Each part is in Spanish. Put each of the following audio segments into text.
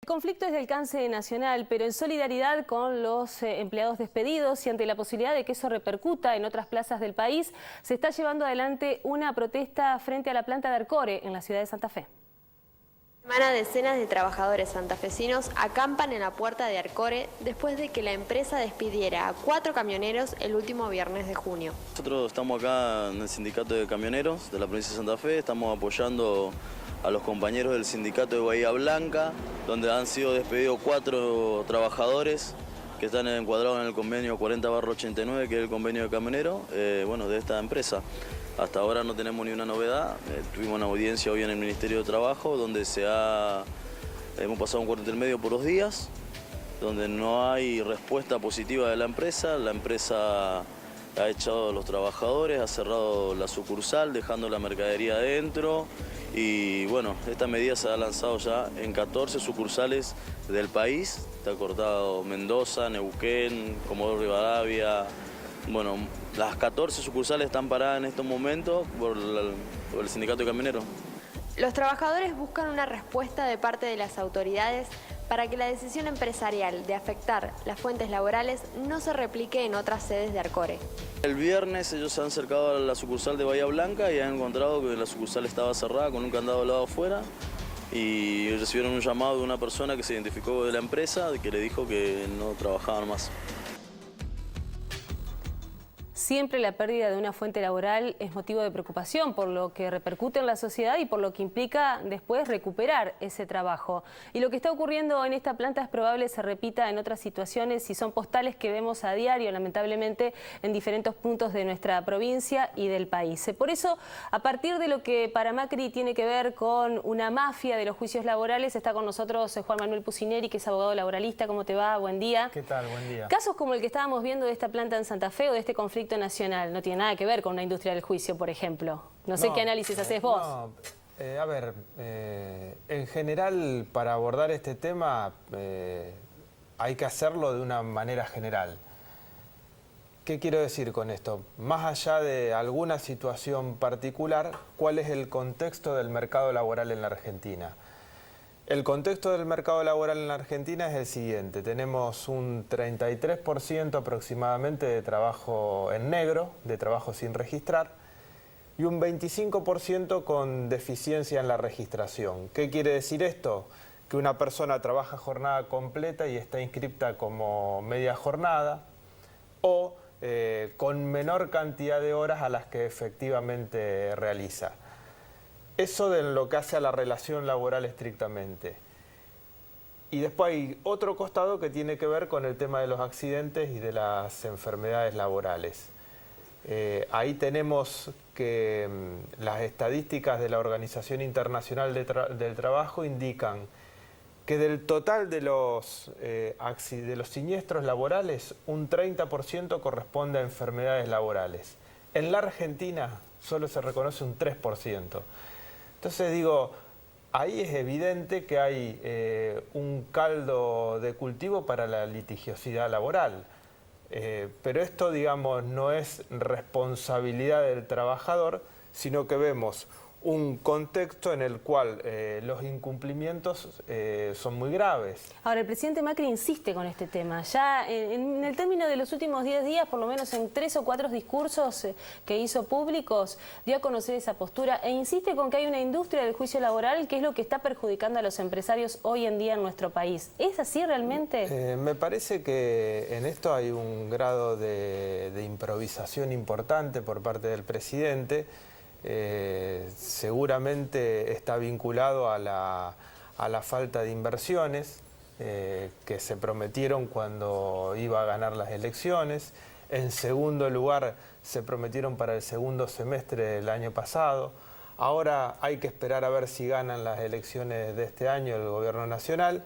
El conflicto es de alcance nacional, pero en solidaridad con los empleados despedidos y ante la posibilidad de que eso repercuta en otras plazas del país, se está llevando adelante una protesta frente a la planta de Arcore en la ciudad de Santa Fe. Semana decenas de trabajadores santafesinos acampan en la puerta de Arcore después de que la empresa despidiera a 4 camioneros el último viernes de junio. Nosotros estamos acá en el sindicato de camioneros de la provincia de Santa Fe, estamos apoyando a los compañeros del sindicato de Bahía Blanca, donde han sido despedidos 4 trabajadores que están encuadrados en el convenio 40/89, que es el convenio de camioneros, de esta empresa. Hasta ahora no tenemos ni una novedad. Tuvimos una audiencia hoy en el Ministerio de Trabajo donde hemos pasado un cuarto intermedio por 2 días, donde no hay respuesta positiva de la empresa. La empresa ha echado a los trabajadores, ha cerrado la sucursal dejando la mercadería adentro y bueno, esta medida se ha lanzado ya en 14 sucursales del país. Está cortado Mendoza, Neuquén, Comodoro Rivadavia. Bueno, las 14 sucursales están paradas en estos momentos por el sindicato de camioneros. Los trabajadores buscan una respuesta de parte de las autoridades para que la decisión empresarial de afectar las fuentes laborales no se replique en otras sedes de Arcore. El viernes ellos se han acercado a la sucursal de Bahía Blanca y han encontrado que la sucursal estaba cerrada con un candado al lado afuera y recibieron un llamado de una persona que se identificó de la empresa que le dijo que no trabajaban más. Siempre la pérdida de una fuente laboral es motivo de preocupación por lo que repercute en la sociedad y por lo que implica después recuperar ese trabajo. Y lo que está ocurriendo en esta planta es probable se repita en otras situaciones y son postales que vemos a diario, lamentablemente, en diferentes puntos de nuestra provincia y del país. Por eso, a partir de lo que para Macri tiene que ver con una mafia de los juicios laborales, está con nosotros Juan Manuel Pucineri, que es abogado laboralista. ¿Cómo te va? Buen día. ¿Qué tal? Buen día. Casos como el que estábamos viendo de esta planta en Santa Fe o de este conflicto nacional no tiene nada que ver con una industria del juicio, por ejemplo. No sé qué análisis haces vos. En general, para abordar este tema hay que hacerlo de una manera general. ¿Qué quiero decir con esto? Más allá de alguna situación particular, ¿cuál es el contexto del mercado laboral en la Argentina? El contexto del mercado laboral en la Argentina es el siguiente. Tenemos un 33% aproximadamente de trabajo en negro, de trabajo sin registrar, y un 25% con deficiencia en la registración. ¿Qué quiere decir esto? Que una persona trabaja jornada completa y está inscripta como media jornada, o con menor cantidad de horas a las que efectivamente realiza. Eso de lo que hace a la relación laboral estrictamente. Y después hay otro costado que tiene que ver con el tema de los accidentes y de las enfermedades laborales. Ahí tenemos que las estadísticas de la Organización Internacional del Trabajo indican que del total de los siniestros laborales, un 30% corresponde a enfermedades laborales. En la Argentina solo se reconoce un 3%. Entonces digo, ahí es evidente que hay un caldo de cultivo para la litigiosidad laboral. Pero esto, digamos, no es responsabilidad del trabajador, sino que vemos un contexto en el cual los incumplimientos son muy graves. Ahora, el presidente Macri insiste con este tema. Ya en el término de los últimos 10 días, por lo menos en 3 o 4 discursos que hizo públicos, dio a conocer esa postura e insiste con que hay una industria del juicio laboral que es lo que está perjudicando a los empresarios hoy en día en nuestro país. ¿Es así realmente? Me parece que en esto hay un grado de improvisación importante por parte del presidente. Seguramente está vinculado a la falta de inversiones que se prometieron cuando iba a ganar las elecciones. En segundo lugar, se prometieron para el segundo semestre del año pasado. Ahora hay que esperar a ver si ganan las elecciones de este año el gobierno nacional.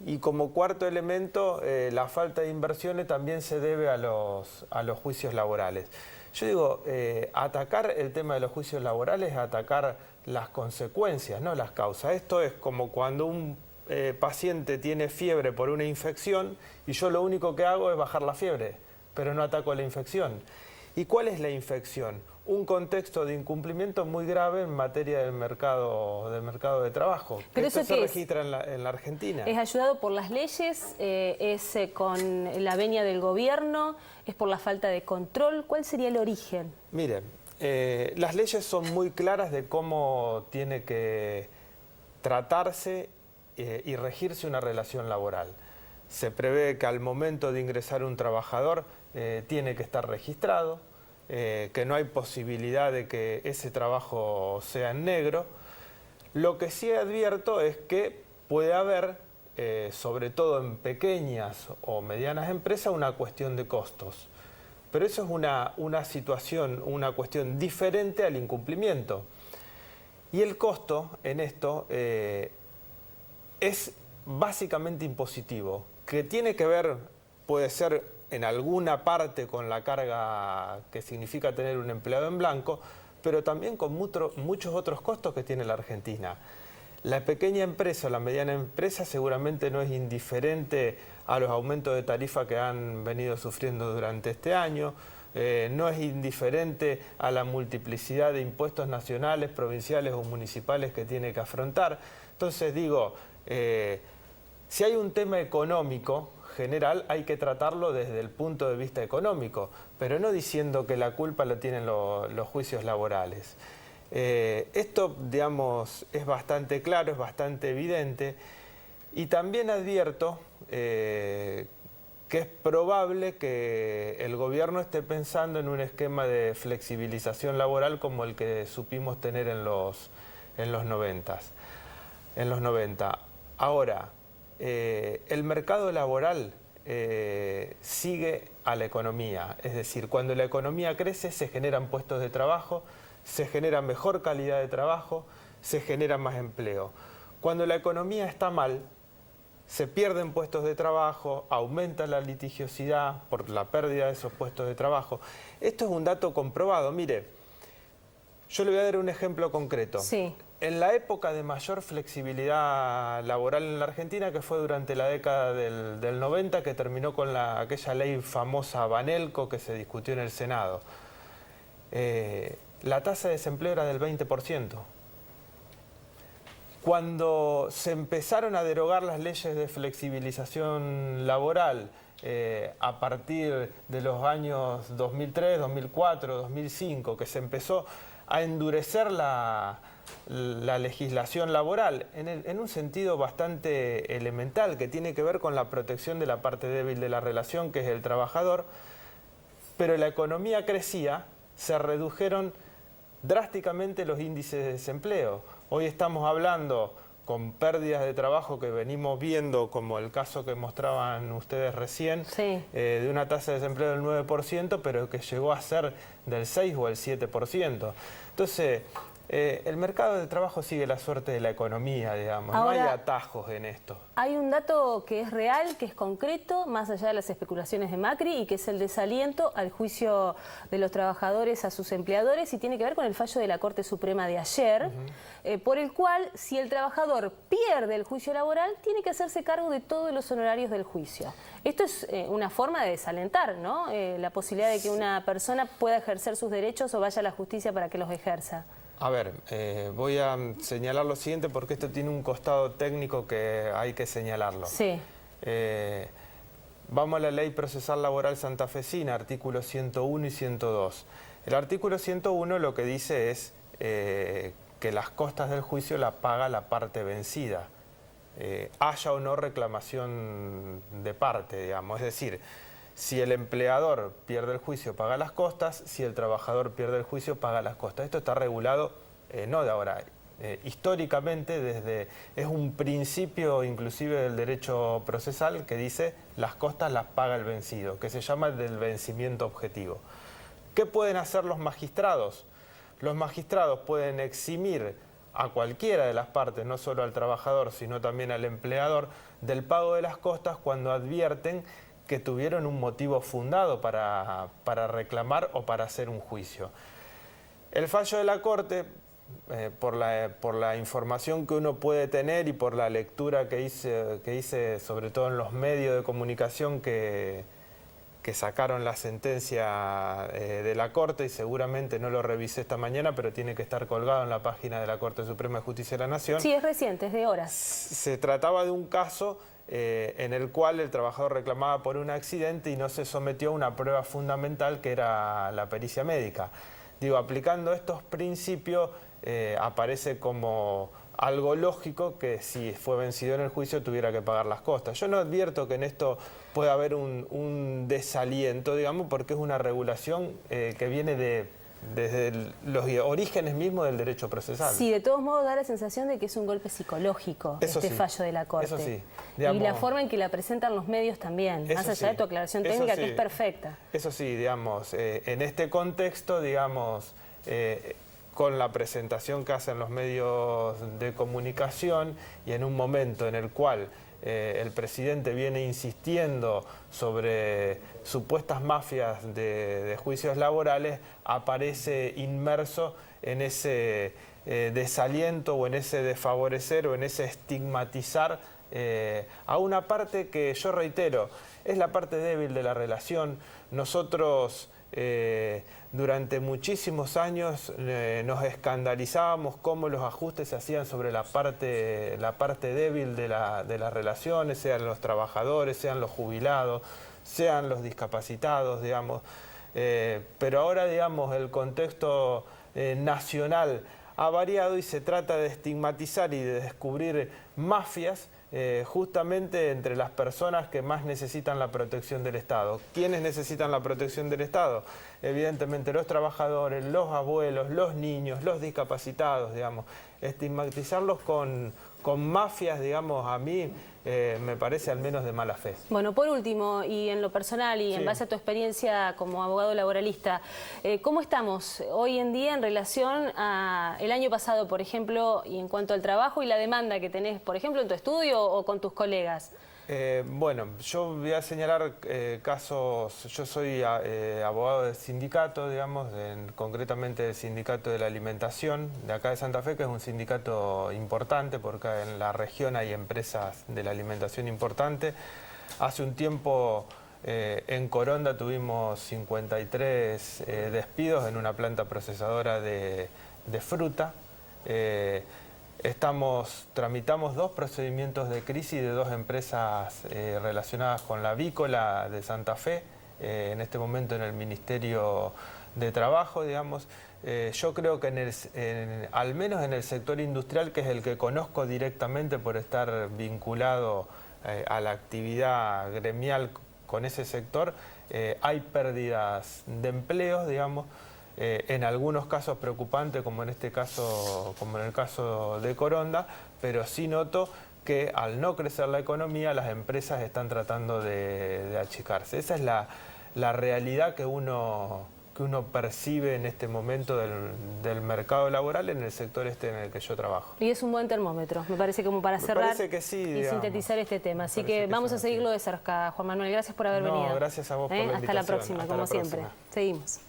Y como cuarto elemento, la falta de inversiones también se debe a los juicios laborales. Yo digo, atacar el tema de los juicios laborales es atacar las consecuencias, no las causas. Esto es como cuando un paciente tiene fiebre por una infección y yo lo único que hago es bajar la fiebre, pero no ataco la infección. ¿Y cuál es la infección? Un contexto de incumplimiento muy grave en materia del mercado de trabajo. ¿Pero esto eso se qué registra en la Argentina. ¿Es ayudado por las leyes? ¿Es con la venia del gobierno? ¿Es por la falta de control? ¿Cuál sería el origen? Miren, las leyes son muy claras de cómo tiene que tratarse y regirse una relación laboral. Se prevé que al momento de ingresar un trabajador tiene que estar registrado, que no hay posibilidad de que ese trabajo sea en negro. Lo que sí advierto es que puede haber, sobre todo en pequeñas o medianas empresas, una cuestión de costos. Pero eso es una situación, una cuestión diferente al incumplimiento. Y el costo en esto es básicamente impositivo, que tiene que ver, puede ser en alguna parte con la carga que significa tener un empleado en blanco, pero también con muchos otros costos que tiene la Argentina. La pequeña empresa o la mediana empresa seguramente no es indiferente a los aumentos de tarifa que han venido sufriendo durante este año, no es indiferente a la multiplicidad de impuestos nacionales, provinciales o municipales que tiene que afrontar. Entonces digo, si hay un tema económico general, hay que tratarlo desde el punto de vista económico, pero no diciendo que la culpa lo tienen los juicios laborales. Esto, digamos, es bastante claro, es bastante evidente, y también advierto que es probable que el gobierno esté pensando en un esquema de flexibilización laboral como el que supimos tener en los 90. Ahora, el mercado laboral sigue a la economía, es decir, cuando la economía crece se generan puestos de trabajo, se genera mejor calidad de trabajo, se genera más empleo. Cuando la economía está mal, se pierden puestos de trabajo, aumenta la litigiosidad por la pérdida de esos puestos de trabajo. Esto es un dato comprobado. Mire, yo le voy a dar un ejemplo concreto. Sí. En la época de mayor flexibilidad laboral en la Argentina, que fue durante la década del 90, que terminó con aquella ley famosa Banelco que se discutió en el Senado, la tasa de desempleo era del 20%. Cuando se empezaron a derogar las leyes de flexibilización laboral a partir de los años 2003, 2004, 2005, que se empezó a endurecer la legislación laboral en un sentido bastante elemental, que tiene que ver con la protección de la parte débil de la relación, que es el trabajador, pero la economía crecía, se redujeron drásticamente los índices de desempleo. Hoy estamos hablando con pérdidas de trabajo que venimos viendo, como el caso que mostraban ustedes recién, sí, de una tasa de desempleo del 9%, pero que llegó a ser del 6 o el 7%. Entonces, el mercado de trabajo sigue la suerte de la economía, digamos. Ahora, no hay atajos en esto. Hay un dato que es real, que es concreto, más allá de las especulaciones de Macri, y que es el desaliento al juicio de los trabajadores a sus empleadores, y tiene que ver con el fallo de la Corte Suprema de ayer, por el cual, si el trabajador pierde el juicio laboral, tiene que hacerse cargo de todos los honorarios del juicio. Esto es una forma de desalentar, ¿no? La posibilidad de que una persona pueda ejercer sus derechos o vaya a la justicia para que los ejerza. A ver, voy a señalar lo siguiente porque esto tiene un costado técnico que hay que señalarlo. Sí. Vamos a la Ley Procesal Laboral Santafesina, artículos 101 y 102. El artículo 101 lo que dice es que las costas del juicio la paga la parte vencida, haya o no reclamación de parte, digamos. Es decir, si el empleador pierde el juicio, paga las costas; si el trabajador pierde el juicio, paga las costas. Esto está regulado, no de ahora, históricamente, es un principio inclusive del derecho procesal que dice las costas las paga el vencido, que se llama del vencimiento objetivo. ¿Qué pueden hacer los magistrados? Los magistrados pueden eximir a cualquiera de las partes, no solo al trabajador, sino también al empleador, del pago de las costas cuando advierten que tuvieron un motivo fundado para reclamar o para hacer un juicio. El fallo de la Corte, por la información que uno puede tener y por la lectura que hice sobre todo en los medios de comunicación que que sacaron la sentencia de la Corte, y seguramente no lo revisé esta mañana, pero tiene que estar colgado en la página de la Corte Suprema de Justicia de la Nación. Sí, es reciente, es de horas. Se trataba de un caso en el cual el trabajador reclamaba por un accidente y no se sometió a una prueba fundamental que era la pericia médica. Digo, aplicando estos principios aparece como algo lógico que si fue vencido en el juicio tuviera que pagar las costas. Yo no advierto que en esto pueda haber un desaliento, digamos, porque es una regulación que viene desde los orígenes mismos del derecho procesal. Sí, de todos modos da la sensación de que es un golpe psicológico este fallo de la Corte. Eso sí. Digamos, y la forma en que la presentan los medios también, más allá de tu aclaración técnica, que es perfecta. Eso sí, digamos, en este contexto, digamos, con la presentación que hacen los medios de comunicación y en un momento en el cual el presidente viene insistiendo sobre supuestas mafias de juicios laborales, aparece inmerso en ese desaliento o en ese desfavorecer o en ese estigmatizar a una parte que, yo reitero, es la parte débil de la relación. Nosotros durante muchísimos años nos escandalizábamos cómo los ajustes se hacían sobre la parte débil de las relaciones, sean los trabajadores, sean los jubilados, sean los discapacitados, digamos. Pero ahora, digamos, el contexto nacional ha variado y se trata de estigmatizar y de descubrir mafias justamente entre las personas que más necesitan la protección del Estado. ¿Quiénes necesitan la protección del Estado? Evidentemente los trabajadores, los abuelos, los niños, los discapacitados, digamos. Estigmatizarlos con mafias, digamos, a mí me parece al menos de mala fe. Bueno, por último, y en lo personal y en base a tu experiencia como abogado laboralista, ¿cómo estamos hoy en día en relación al año pasado, por ejemplo, y en cuanto al trabajo y la demanda que tenés, por ejemplo, en tu estudio o con tus colegas? Bueno, yo voy a señalar casos. Yo soy abogado del sindicato, digamos, concretamente del sindicato de la alimentación de acá de Santa Fe, que es un sindicato importante porque en la región hay empresas de la alimentación importantes. Hace un tiempo en Coronda tuvimos 53 despidos en una planta procesadora de fruta. Tramitamos 2 procedimientos de crisis de 2 empresas relacionadas con la avícola de Santa Fe, en este momento en el Ministerio de Trabajo, digamos. Yo creo que al menos en el sector industrial, que es el que conozco directamente por estar vinculado a la actividad gremial con ese sector, hay pérdidas de empleos, digamos. En algunos casos preocupantes, como en este caso, como en el caso de Coronda, pero sí noto que al no crecer la economía, las empresas están tratando de achicarse. Esa es la realidad que uno percibe en este momento del mercado laboral en el sector en el que yo trabajo. Y es un buen termómetro, me parece, como para cerrar que sí, y sintetizar este tema. Así que vamos a seguirlo de cerca. Juan Manuel, gracias por haber venido. Gracias a vos por la invitación. Hasta la próxima, como siempre. Seguimos.